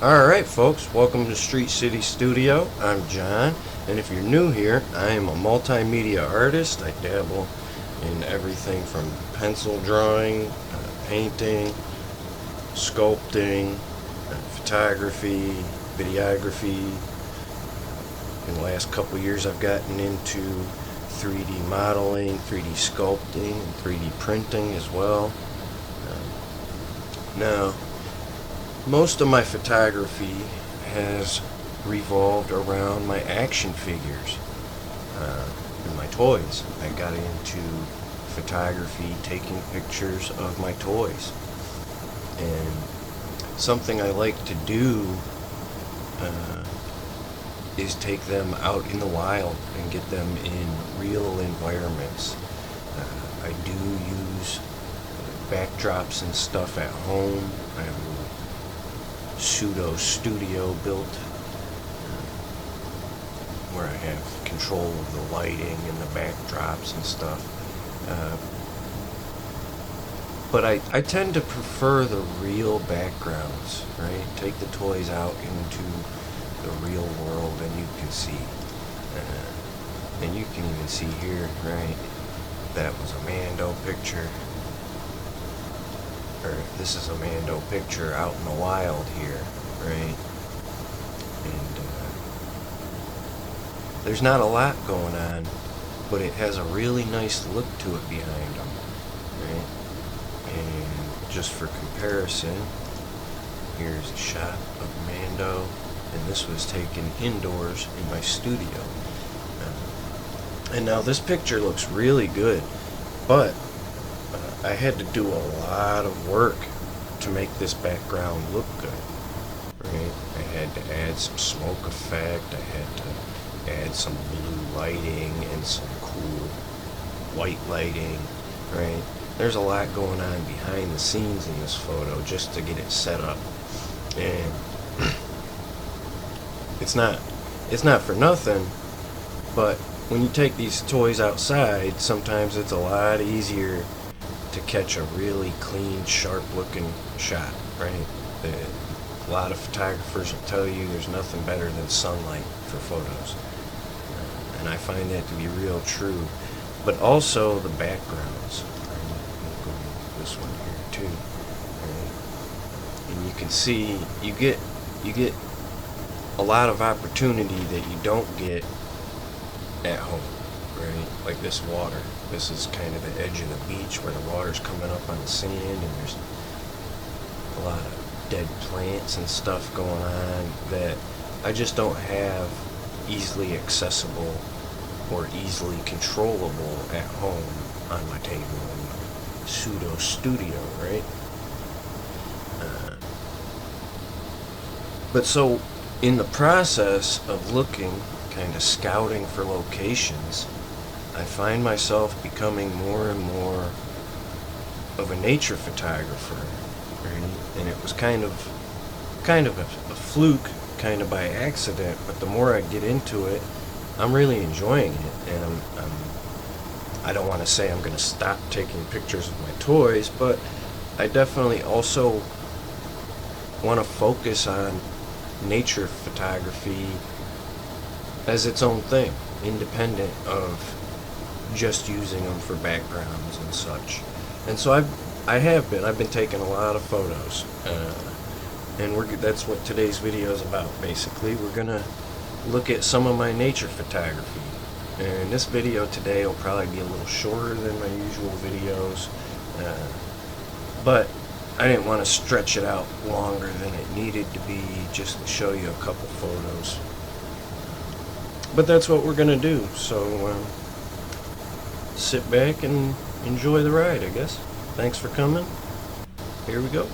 Alright folks, welcome to Street City Studio. I'm John, and if you're new here, I am a multimedia artist. I dabble in everything from pencil drawing, painting, sculpting, photography, videography. In the last couple years I've gotten into 3D modeling, 3D sculpting, and 3D printing as well. Now, most of my photography has revolved around my action figures and my toys. I got into photography, taking pictures of my toys. And something I like to do is take them out in the wild and get them in real environments. I do use backdrops and stuff at home. I have a pseudo studio built where I have control of the lighting and the backdrops and stuff. But I tend to prefer the real backgrounds, right? Take the toys out into the real world and you can see. And you can even see here, right? That was a Mando picture. Or this is a Mando picture out in the wild here, right? And there's not a lot going on, but it has a really nice look to it behind them, right? And just for comparison, here's a shot of Mando, and this was taken indoors in my studio. And now this picture looks really good, but I had to do a lot of work to make this background look good, right? I had to add some smoke effect, I had to add some blue lighting and some cool white lighting, right? There's a lot going on behind the scenes in this photo just to get it set up. And it's not for nothing, but when you take these toys outside, sometimes it's a lot easier to catch a really clean, sharp looking shot, right? A lot of photographers will tell you there's nothing better than sunlight for photos. And I find that to be real true. But also the backgrounds. Right? We'll go to this one here too. Right? And you can see you get a lot of opportunity that you don't get at home. Right? Like this water. This is kind of the edge of the beach where the water's coming up on the sand, and there's a lot of dead plants and stuff going on that I just don't have easily accessible or easily controllable at home on my table in my pseudo studio, right? But so in the process of looking, kind of scouting for locations, I find myself becoming more and more of a nature photographer, right? And it was kind of a fluke, kind of by accident, but the more I get into it, I'm really enjoying it. And I don't want to say I'm going to stop taking pictures of my toys, but I definitely also want to focus on nature photography as its own thing, independent of just using them for backgrounds and such. And so I've been taking a lot of photos, and that's what today's video is about. Basically, we're gonna look at some of my nature photography, and this video today will probably be a little shorter than my usual videos, but I didn't want to stretch it out longer than it needed to be, just to show you a couple photos. But that's what we're gonna do, so sit back and enjoy the ride, I guess. Thanks for coming. Here we go.